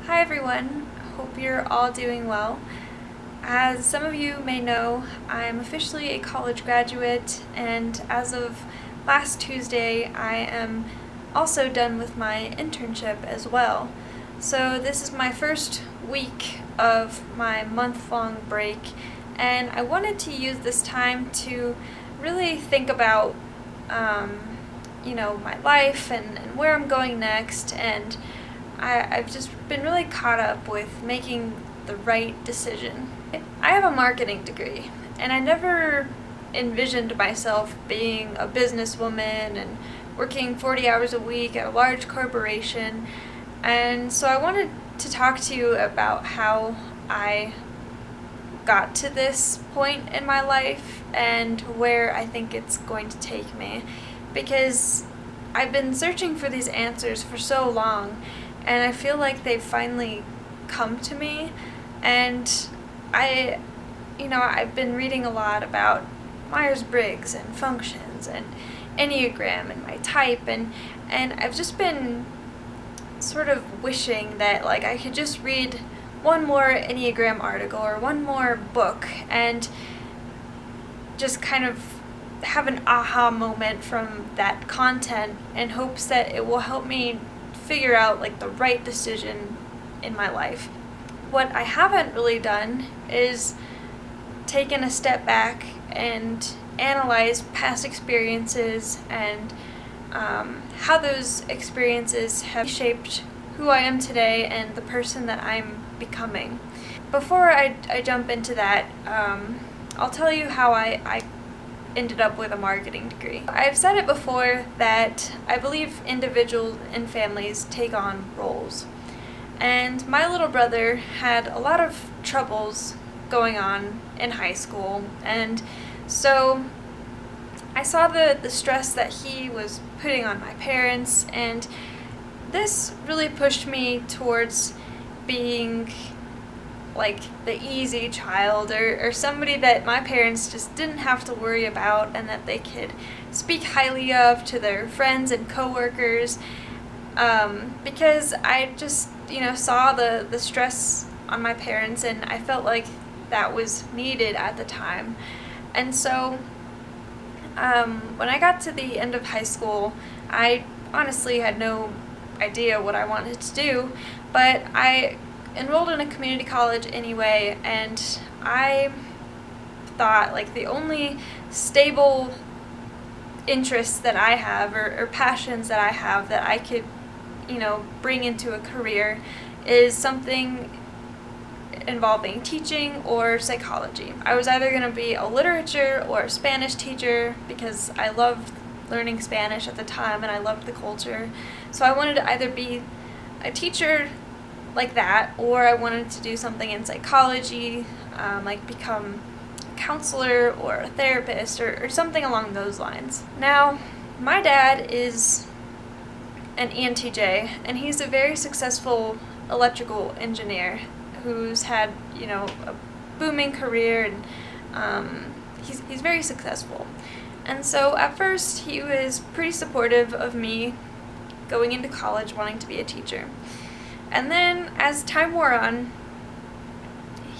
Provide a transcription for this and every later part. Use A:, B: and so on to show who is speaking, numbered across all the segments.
A: Hi everyone, hope you're all doing well. As some of you may know, I'm officially a college graduate, and as of last Tuesday, I am also done with my internship as well. So this is my first week of my month-long break, and I wanted to use this time to really think about my life and where I'm going next, and I've just been really caught up with making the right decision. I have a marketing degree, and I never envisioned myself being a businesswoman and working 40 hours a week at a large corporation. And so I wanted to talk to you about how I got to this point in my life and where I think it's going to take me. Because I've been searching for these answers for so long, and I feel like they've finally come to me. And I've been reading a lot about Myers-Briggs and functions and Enneagram and my type, and I've just been sort of wishing that I could just read one more Enneagram article or one more book and just kind of have an aha moment from that content in hopes that it will help me figure out the right decision in my life. What I haven't really done is taken a step back and analyze past experiences and how those experiences have shaped who I am today and the person that I'm becoming. Before I jump into that, I'll tell you how I ended up with a marketing degree. I've said it before that I believe individuals and families take on roles. And my little brother had a lot of troubles going on in high school, and so I saw the stress that he was putting on my parents, and this really pushed me towards being the easy child or somebody that my parents just didn't have to worry about and that they could speak highly of to their friends and coworkers, because I just saw the stress on my parents, and I felt like that was needed at the time. And so when I got to the end of high school, I honestly had no idea what I wanted to do, but I enrolled in a community college anyway, and I thought the only stable interests that I have or passions that I have that I could bring into a career is something involving teaching or psychology. I was either going to be a literature or a Spanish teacher because I loved learning Spanish at the time and I loved the culture. So I wanted to either be a teacher like that, or I wanted to do something in psychology, become a counselor or a therapist or something along those lines. Now, my dad is an ENTJ, and he's a very successful electrical engineer who's had, a booming career, and he's very successful. And so at first he was pretty supportive of me going into college wanting to be a teacher. And then as time wore on,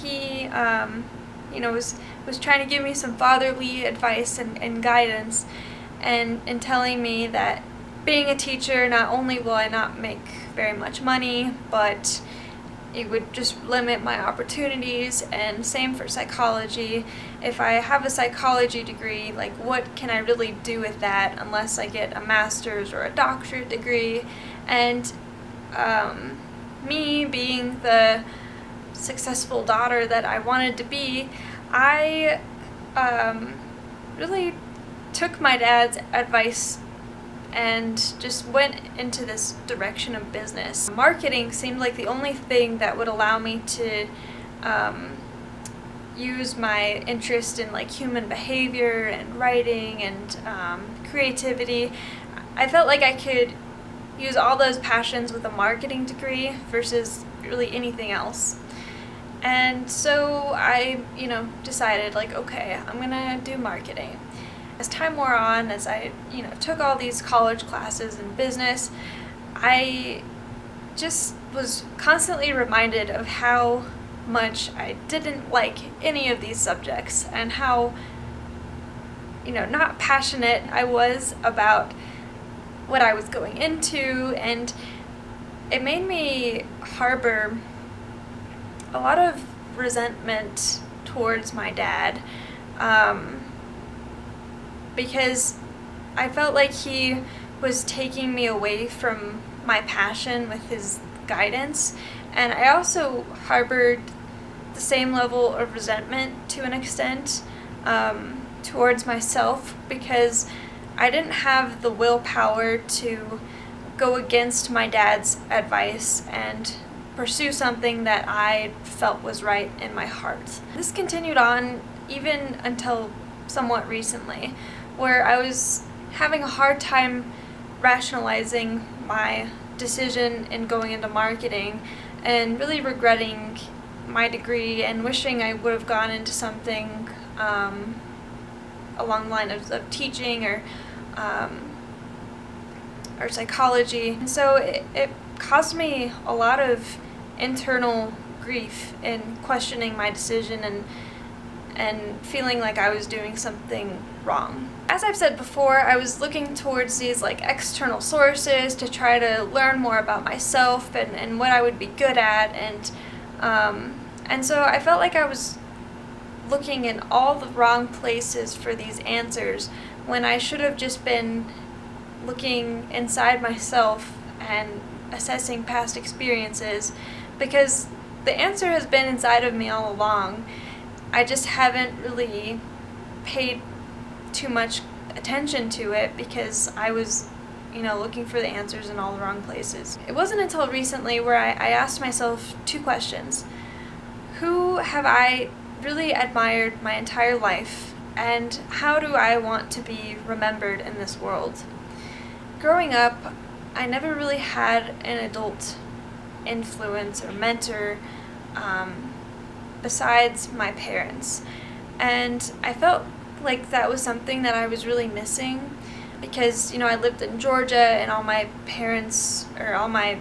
A: he was trying to give me some fatherly advice and guidance, and telling me that being a teacher, not only will I not make very much money, but it would just limit my opportunities, and same for psychology. If I have a psychology degree, what can I really do with that unless I get a master's or a doctorate degree? And me being the successful daughter that I wanted to be, I really took my dad's advice and just went into this direction of business. Marketing seemed like the only thing that would allow me to use my interest in human behavior and writing and creativity. I felt like I could use all those passions with a marketing degree versus really anything else. And so I, decided okay, I'm gonna do marketing. As time wore on, as I, took all these college classes in business, I just was constantly reminded of how much I didn't like any of these subjects and how, not passionate I was about what I was going into, and it made me harbor a lot of resentment towards my dad, because I felt like he was taking me away from my passion with his guidance, and I also harbored the same level of resentment to an extent towards myself, because I didn't have the willpower to go against my dad's advice and pursue something that I felt was right in my heart. This continued on even until somewhat recently, where I was having a hard time rationalizing my decision in going into marketing and really regretting my degree and wishing I would have gone into something along the line of teaching or psychology. And so it caused me a lot of internal grief in questioning my decision and feeling like I was doing something wrong. As I've said before, I was looking towards these external sources to try to learn more about myself and what I would be good at, and so I felt like I was looking in all the wrong places for these answers when I should have just been looking inside myself and assessing past experiences, because the answer has been inside of me all along. I just haven't really paid too much attention to it because I was, looking for the answers in all the wrong places. It wasn't until recently where I asked myself two questions. Who have I really admired my entire life, and how do I want to be remembered in this world? Growing up, I never really had an adult influence or mentor besides my parents, and I felt like that was something that I was really missing, because I lived in Georgia and all my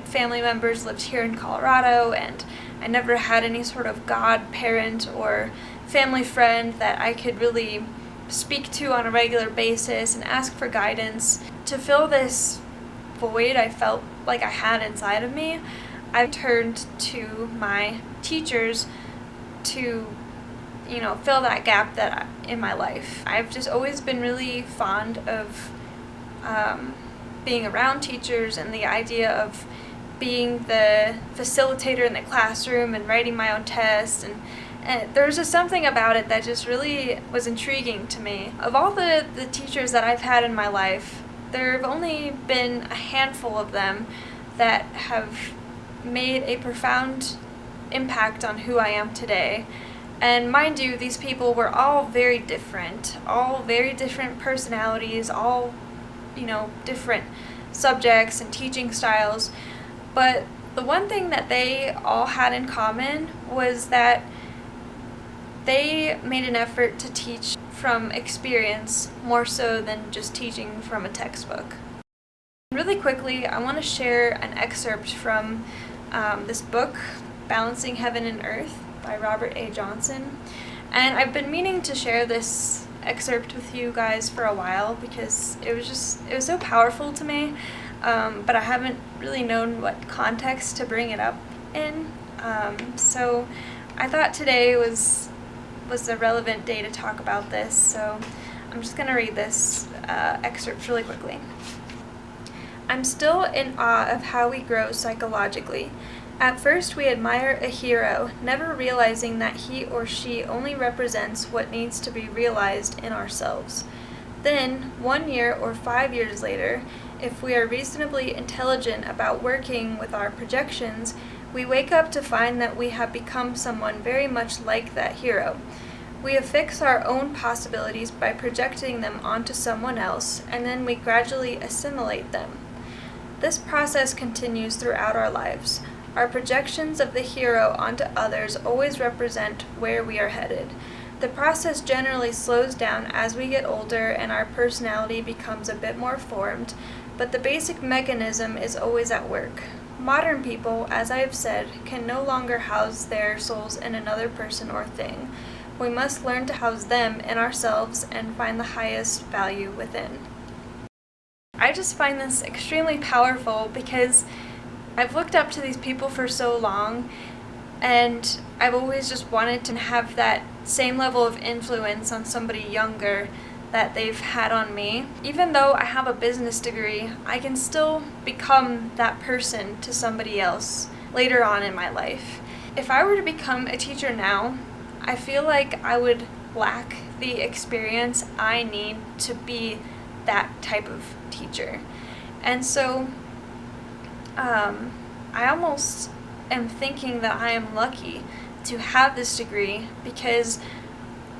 A: family members lived here in Colorado, and I never had any sort of godparent or family friend that I could really speak to on a regular basis and ask for guidance. To fill this void I felt like I had inside of me, I turned to my teachers to fill that gap in my life. I've just always been really fond of being around teachers and the idea of being the facilitator in the classroom and writing my own tests, and there was just something about it that just really was intriguing to me. Of all the teachers that I've had in my life, there have only been a handful of them that have made a profound impact on who I am today. And mind you, these people were all very different personalities, all, different subjects and teaching styles. But the one thing that they all had in common was that they made an effort to teach from experience more so than just teaching from a textbook. Really quickly, I want to share an excerpt from this book, Balancing Heaven and Earth by Robert A. Johnson. And I've been meaning to share this excerpt with you guys for a while because it was so powerful to me, but I haven't really known what context to bring it up in. So I thought today was the relevant day to talk about this, so I'm just going to read this excerpt really quickly. I'm still in awe of how we grow psychologically. At first, we admire a hero, never realizing that he or she only represents what needs to be realized in ourselves. Then, 1 year or 5 years later, if we are reasonably intelligent about working with our projections, we wake up to find that we have become someone very much like that hero. We affix our own possibilities by projecting them onto someone else, and then we gradually assimilate them. This process continues throughout our lives. Our projections of the hero onto others always represent where we are headed. The process generally slows down as we get older and our personality becomes a bit more formed, but the basic mechanism is always at work. modern people, as I have said, can no longer house their souls in another person or thing. We must learn to house them in ourselves and find the highest value within. I just find this extremely powerful because I've looked up to these people for so long, and I've always just wanted to have that same level of influence on somebody younger that they've had on me. Even though I have a business degree, I can still become that person to somebody else later on in my life. If I were to become a teacher now, I feel like I would lack the experience I need to be that type of teacher. And so I almost am thinking that I am lucky to have this degree because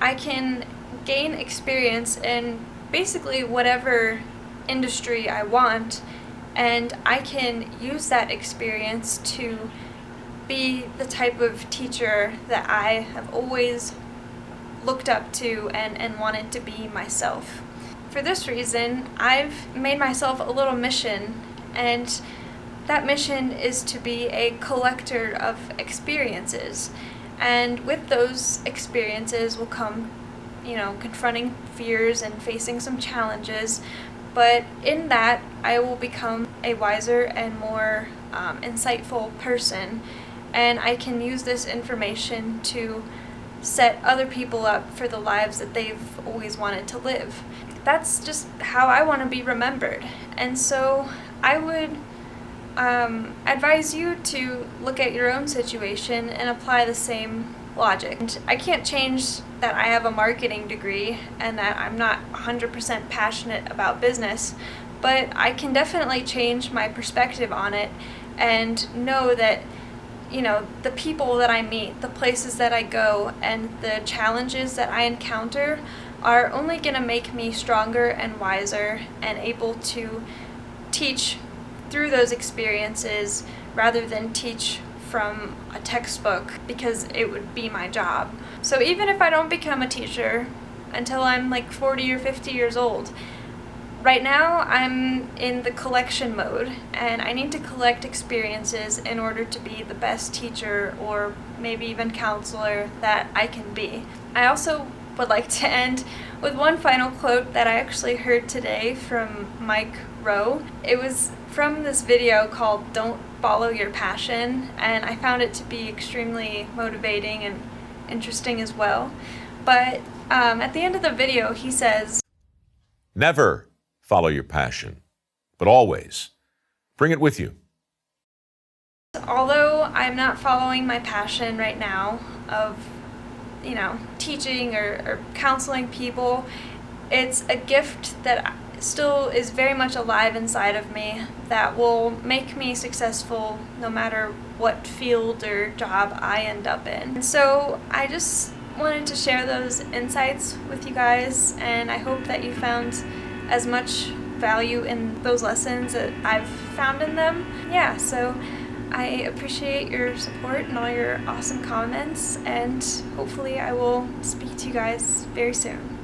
A: I can gain experience in basically whatever industry I want, and I can use that experience to be the type of teacher that I have always looked up to and wanted to be myself. For this reason, I've made myself a little mission, and that mission is to be a collector of experiences. And with those experiences will come, confronting fears and facing some challenges. But in that, I will become a wiser and more insightful person. And I can use this information to set other people up for the lives that they've always wanted to live. That's just how I want to be remembered. And so I would advise you to look at your own situation and apply the same logic. And I can't change that I have a marketing degree and that I'm not 100% passionate about business, but I can definitely change my perspective on it and know that the people that I meet, the places that I go, and the challenges that I encounter are only going to make me stronger and wiser and able to teach through those experiences rather than teach from a textbook because it would be my job. So even if I don't become a teacher until I'm like 40 or 50 years old, right now I'm in the collection mode and I need to collect experiences in order to be the best teacher or maybe even counselor that I can be. I also would like to end with one final quote that I actually heard today from Mike Rowe. It was from this video called "Don't Follow Your Passion," and I found it to be extremely motivating and interesting as well. But at the end of the video, he says,
B: "Never follow your passion, but always bring it with you."
A: Although I'm not following my passion right now of teaching or counseling people, it's a gift that still is very much alive inside of me that will make me successful no matter what field or job I end up in. And so I just wanted to share those insights with you guys, and I hope that you found as much value in those lessons that I've found in them. Yeah, so I appreciate your support and all your awesome comments, and hopefully I will speak to you guys very soon.